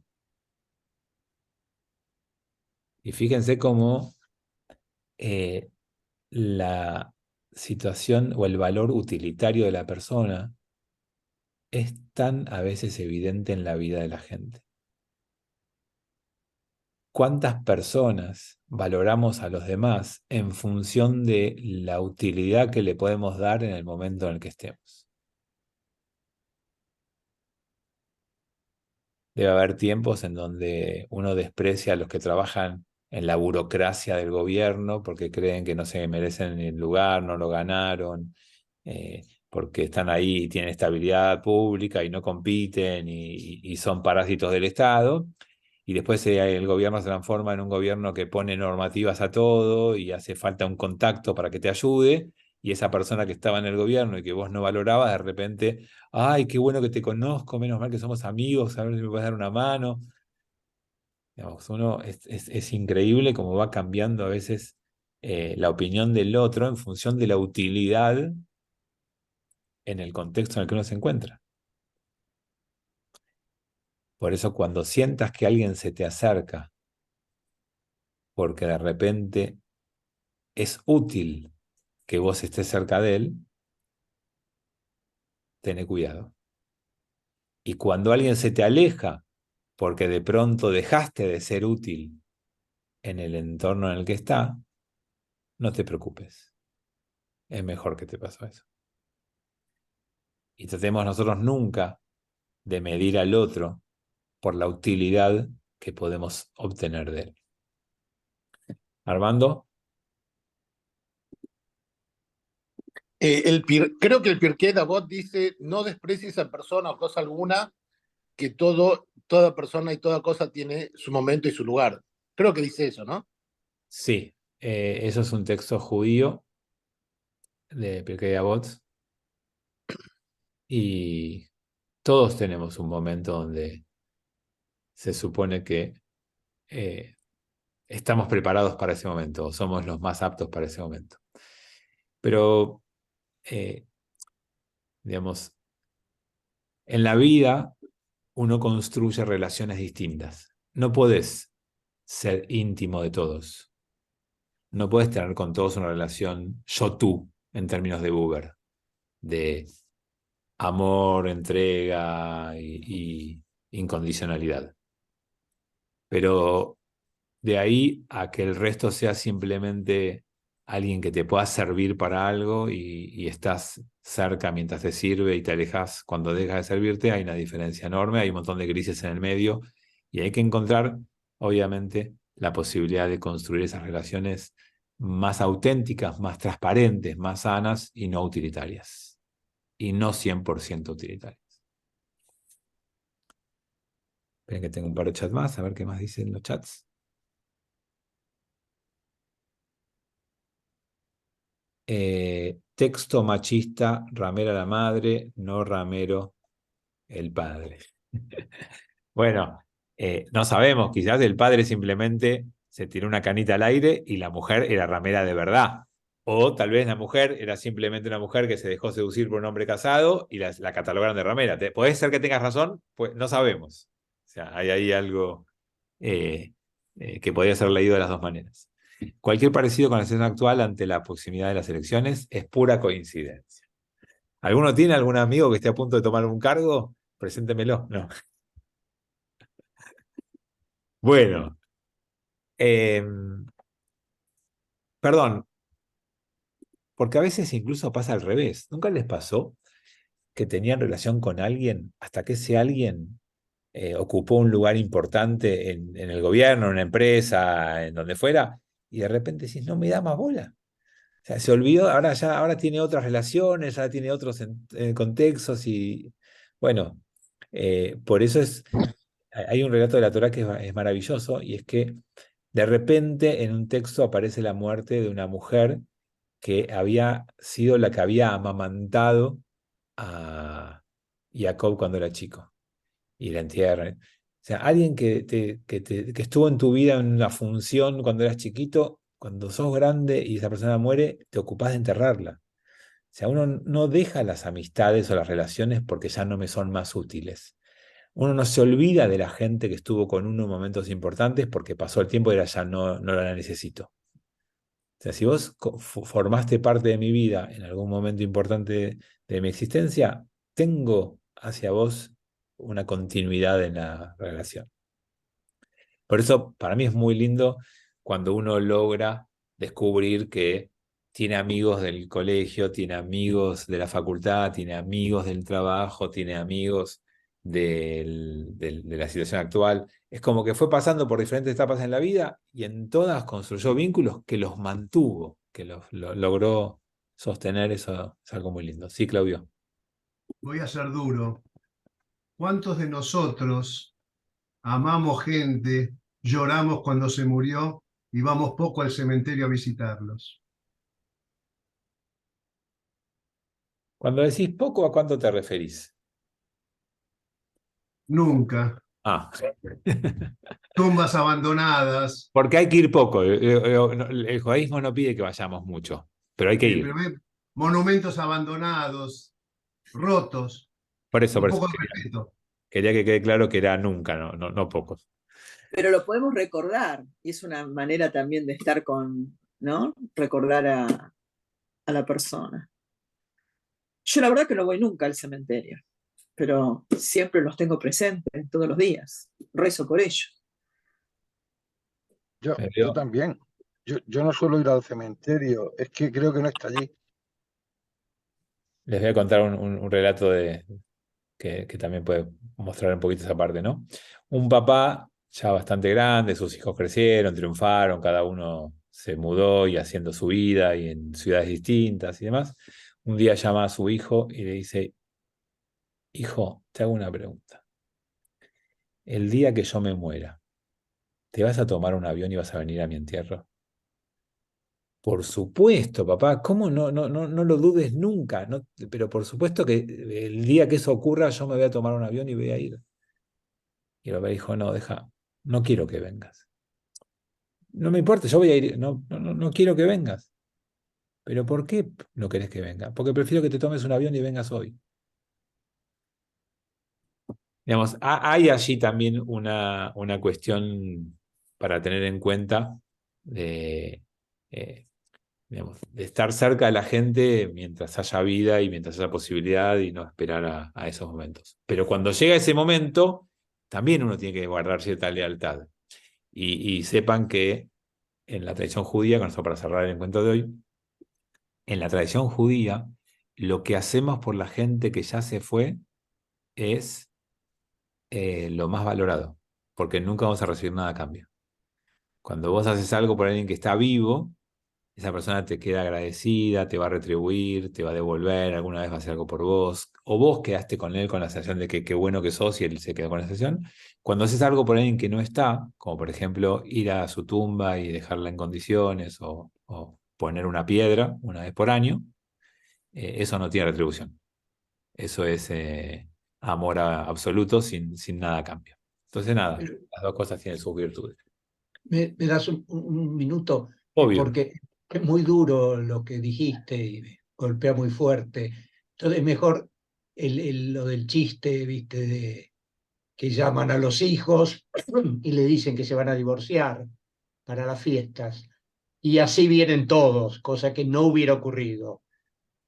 Y fíjense cómo la situación o el valor utilitario de la persona es tan a veces evidente en la vida de la gente. ¿Cuántas personas valoramos a los demás en función de la utilidad que le podemos dar en el momento en el que estemos? Debe haber tiempos en donde uno desprecia a los que trabajan en la burocracia del gobierno porque creen que no se merecen el lugar, no lo ganaron, porque están ahí y tienen estabilidad pública y no compiten y son parásitos del Estado. Y después el gobierno se transforma en un gobierno que pone normativas a todo y hace falta un contacto para que te ayude. Y esa persona que estaba en el gobierno y que vos no valorabas, de repente, ay, qué bueno que te conozco, menos mal que somos amigos, a ver si me puedes dar una mano. Digamos, es increíble cómo va cambiando a veces la opinión del otro en función de la utilidad en el contexto en el que uno se encuentra. Por eso cuando sientas que alguien se te acerca porque de repente es útil que vos estés cerca de él, tené cuidado. Y cuando alguien se te aleja porque de pronto dejaste de ser útil en el entorno en el que está, no te preocupes. Es mejor que te pasó eso. Y tratemos nosotros nunca de medir al otro por la utilidad que podemos obtener de él. Armando. Creo que el Pirkei de Avot dice, no desprecies a persona o cosa alguna, que toda persona y toda cosa tiene su momento y su lugar. Creo que dice eso, ¿no? Sí, eso es un texto judío de Pirkei Avot. Y todos tenemos un momento donde se supone que estamos preparados para ese momento, o somos los más aptos para ese momento. Pero, digamos, en la vida uno construye relaciones distintas. No podés ser íntimo de todos. No podés tener con todos una relación yo-tú, en términos de Buber, de amor, entrega y incondicionalidad. Pero de ahí a que el resto sea simplemente alguien que te pueda servir para algo y estás cerca mientras te sirve y te alejas cuando deja de servirte, hay una diferencia enorme, hay un montón de grises en el medio y hay que encontrar, obviamente, la posibilidad de construir esas relaciones más auténticas, más transparentes, más sanas y no utilitarias. Y no 100% utilitarias. Esperen que tengo un par de chats más, a ver qué más dicen los chats. Texto machista, ramera la madre, no ramero el padre. Bueno, no sabemos, quizás el padre simplemente se tiró una canita al aire y la mujer era ramera de verdad. O tal vez la mujer era simplemente una mujer que se dejó seducir por un hombre casado y la catalogaron de ramera. ¿Puede ser que tengas razón? Pues no sabemos. O sea, hay ahí algo que podría ser leído de las dos maneras. Cualquier parecido con la situación actual ante la proximidad de las elecciones es pura coincidencia. ¿Alguno tiene algún amigo que esté a punto de tomar un cargo? Preséntemelo. No. Bueno. Perdón, porque a veces incluso pasa al revés. ¿Nunca les pasó que tenían relación con alguien hasta que ese alguien ocupó un lugar importante en el gobierno, en una empresa, en donde fuera, y de repente decís, no me da más bola? O sea, se olvidó, ahora tiene otras relaciones, ahora tiene otros contextos y bueno, por eso hay un relato de la Torá que es maravilloso y es que de repente en un texto aparece la muerte de una mujer que había sido la que había amamantado a Jacob cuando era chico y la entierran. O sea, alguien que estuvo en tu vida en una función cuando eras chiquito, cuando sos grande y esa persona muere, te ocupás de enterrarla. O sea, uno no deja las amistades o las relaciones porque ya no me son más útiles. Uno no se olvida de la gente que estuvo con uno en momentos importantes porque pasó el tiempo y ahora ya no la necesito. O sea, si vos formaste parte de mi vida en algún momento importante de mi existencia, tengo hacia vos una continuidad en la relación. Por eso, para mí es muy lindo cuando uno logra descubrir que tiene amigos del colegio, tiene amigos de la facultad, tiene amigos del trabajo, tiene amigos de la situación actual. Es como que fue pasando por diferentes etapas en la vida y en todas construyó vínculos que los mantuvo, que logró sostener eso es algo muy lindo. Sí, Claudio. Voy a ser duro. ¿Cuántos de nosotros amamos gente, lloramos cuando se murió y vamos poco al cementerio a visitarlos? Cuando decís poco, ¿a cuánto te referís? Nunca. Ah, Tumbas abandonadas. porque hay que ir poco. El judaísmo no pide que vayamos mucho, pero hay que ir. Pero monumentos abandonados, rotos, Por eso, un poco de respeto. quería que quede claro que era nunca, no pocos. Pero lo podemos recordar, y es una manera también de estar con, ¿no? Recordar a la persona. Yo la verdad que no voy nunca al cementerio, pero siempre los tengo presentes todos los días. Rezo por ellos. Yo también. Yo no suelo ir al cementerio, es que creo que no está allí. Les voy a contar un relato que también puede mostrar un poquito esa parte, ¿no? Un papá ya bastante grande, sus hijos crecieron, triunfaron, cada uno se mudó y haciendo su vida y en ciudades distintas y demás. Un día llama a su hijo y le dice, hijo, te hago una pregunta. El día que yo me muera, ¿te vas a tomar un avión y vas a venir a mi entierro? Por supuesto, papá, ¿cómo no lo dudes nunca? No, pero por supuesto que el día que eso ocurra yo me voy a tomar un avión y voy a ir. Y el papá dijo, no, deja, no quiero que vengas. No me importa, yo voy a ir, no quiero que vengas. ¿Pero por qué no querés que venga? Porque prefiero que te tomes un avión y vengas hoy. Digamos, hay allí también una cuestión para tener en cuenta de, eh, digamos, de estar cerca de la gente mientras haya vida y mientras haya posibilidad y no esperar a esos momentos. Pero cuando llega ese momento, también uno tiene que guardar cierta lealtad. Y sepan que en la tradición judía, con esto para cerrar el encuentro de hoy, en la tradición judía, lo que hacemos por la gente que ya se fue es lo más valorado, porque nunca vamos a recibir nada a cambio. Cuando vos haces algo por alguien que está vivo, esa persona te queda agradecida, te va a retribuir, te va a devolver, alguna vez va a hacer algo por vos, o vos quedaste con él con la sensación de que qué bueno que sos y él se quedó con la sensación. Cuando haces algo por alguien que no está, como por ejemplo ir a su tumba y dejarla en condiciones, o poner una piedra una vez por año, eso no tiene retribución. Eso es amor absoluto sin nada a cambio. Entonces nada, las dos cosas tienen sus virtudes. ¿Me das un minuto? Obvio. Porque es muy duro lo que dijiste y me golpea muy fuerte. Entonces es mejor lo del chiste, ¿viste? Que llaman a los hijos y le dicen que se van a divorciar para las fiestas. Y así vienen todos, cosa que no hubiera ocurrido.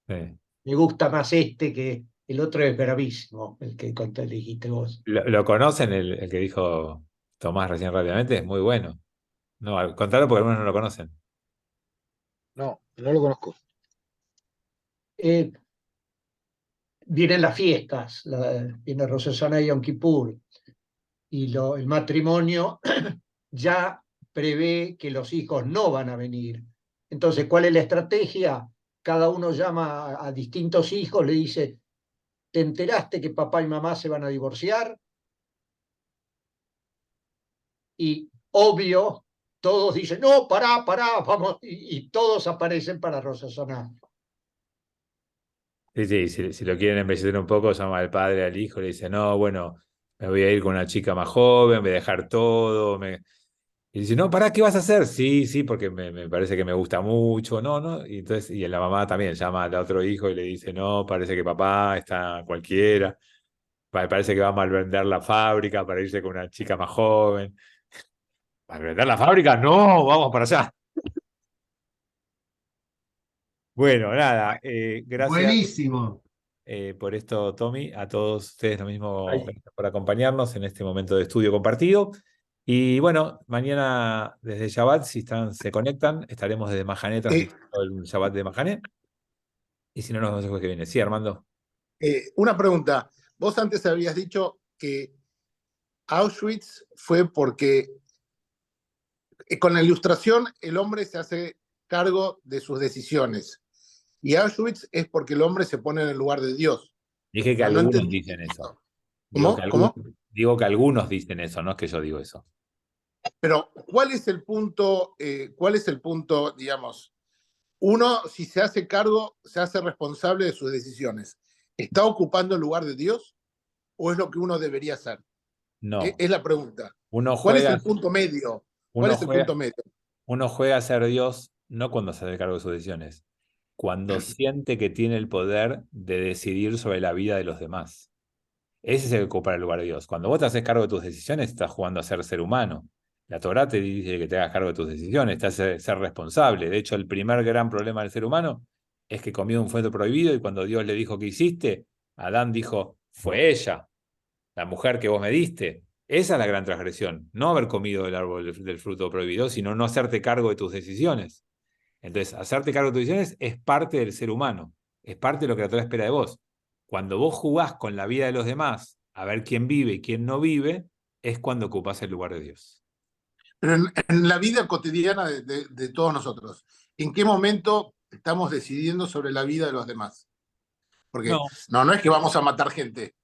Sí. Me gusta más que el otro es bravísimo, el que dijiste vos. ¿Lo conocen el que dijo Tomás recién rápidamente? Es muy bueno. No, al contrario, porque algunos no lo conocen. No, no lo conozco. Vienen las fiestas, viene Rosh Hashanah y Yom Kippur, y el matrimonio ya prevé que los hijos no van a venir. Entonces, ¿cuál es la estrategia? Cada uno llama a distintos hijos, le dice, ¿te enteraste que papá y mamá se van a divorciar? Y obvio, todos dicen, no, pará, vamos, y todos aparecen para Rosh Hashanah. Sí, si lo quieren embellecer un poco, llama al padre al hijo y le dice, no, bueno, me voy a ir con una chica más joven, voy a dejar todo. Y dice, no, pará, ¿qué vas a hacer? Sí, porque me parece que me gusta mucho, no. Y entonces, y la mamá también llama al otro hijo y le dice, no, parece que papá está cualquiera, parece que va a malvender la fábrica para irse con una chica más joven. ¿Malvender la fábrica? No, vamos para allá. Bueno, nada, gracias. Buenísimo. Por esto, Tommy, a todos ustedes lo mismo, gracias por acompañarnos en este momento de estudio compartido. Y bueno, mañana desde Shabbat, si se conectan, estaremos desde Mahané transmitiendo el Shabbat de Mahané. Y si no, nos vemos el jueves que viene. Sí, Armando. Una pregunta. Vos antes habías dicho que Auschwitz fue porque con la ilustración el hombre se hace cargo de sus decisiones. Y Auschwitz es porque el hombre se pone en el lugar de Dios. Dije que No, no algunos entendí dicen eso. ¿Cómo? ¿Cómo? Digo que algunos dicen eso, no es que yo digo eso. Pero, ¿cuál es el punto, digamos? Uno, si se hace cargo, se hace responsable de sus decisiones. ¿Está ocupando el lugar de Dios o es lo que uno debería hacer? No. Es la pregunta. Uno ¿Cuál es juega, el punto medio? ¿Cuál uno es el punto juega, medio? uno juega a ser Dios no cuando se hace cargo de sus decisiones, cuando siente que tiene el poder de decidir sobre la vida de los demás. Ese es el que ocupa el lugar de Dios. Cuando vos te haces cargo de tus decisiones, estás jugando a ser humano. La Torá te dice que te hagas cargo de tus decisiones, te hace ser responsable. De hecho, el primer gran problema del ser humano es que comió un fruto prohibido y cuando Dios le dijo ¿qué hiciste? Adán dijo, fue ella, la mujer que vos me diste. Esa es la gran transgresión. No haber comido del árbol del fruto prohibido, sino no hacerte cargo de tus decisiones. Entonces, hacerte cargo de tus decisiones es parte del ser humano, es parte de lo que la Torá espera de vos. Cuando vos jugás con la vida de los demás, a ver quién vive y quién no vive, es cuando ocupás el lugar de Dios. Pero en la vida cotidiana de todos nosotros, ¿en qué momento estamos decidiendo sobre la vida de los demás? Porque No, no es que vamos a matar gente.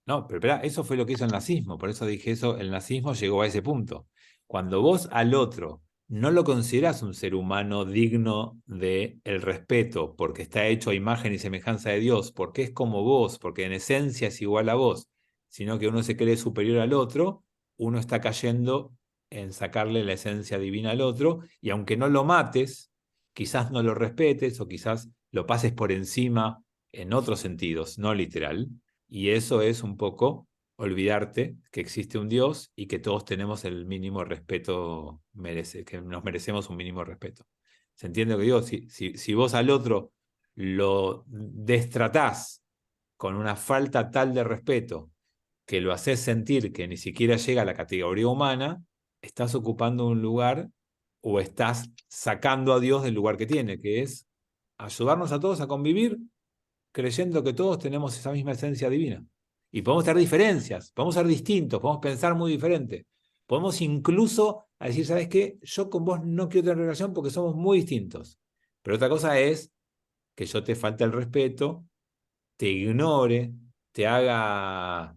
no, pero espera, eso fue lo que hizo el nazismo, por eso dije eso, el nazismo llegó a ese punto. Cuando vos al otro no lo considerás un ser humano digno de el respeto, porque está hecho a imagen y semejanza de Dios, porque es como vos, porque en esencia es igual a vos, sino que uno se cree superior al otro, uno está cayendo en sacarle la esencia divina al otro, y aunque no lo mates, quizás no lo respetes o quizás lo pases por encima en otros sentidos, no literal. Y eso es un poco olvidarte que existe un Dios y que todos tenemos el mínimo respeto, que nos merecemos un mínimo respeto. ¿Se entiende lo que digo? Si vos al otro lo destratás con una falta tal de respeto que lo haces sentir que ni siquiera llega a la categoría humana, estás ocupando un lugar o estás sacando a Dios del lugar que tiene, que es ayudarnos a todos a convivir creyendo que todos tenemos esa misma esencia divina. Y podemos tener diferencias, podemos ser distintos, podemos pensar muy diferente. Podemos incluso decir, ¿sabes qué? Yo con vos no quiero tener relación porque somos muy distintos. Pero otra cosa es que yo te falte el respeto, te ignore, te haga,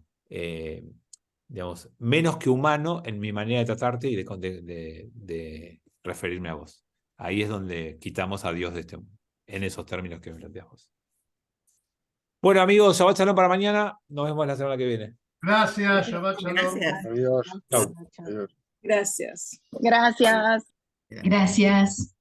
digamos, menos que humano en mi manera de tratarte y de referirme a vos. Ahí es donde quitamos a Dios de este mundo, en esos términos que me planteas vos. Bueno, amigos, Shabbat Shalom para mañana. Nos vemos la semana que viene. Gracias, Shabbat Shalom. Gracias. Adiós. Chau. Adiós. Gracias. Gracias. Gracias.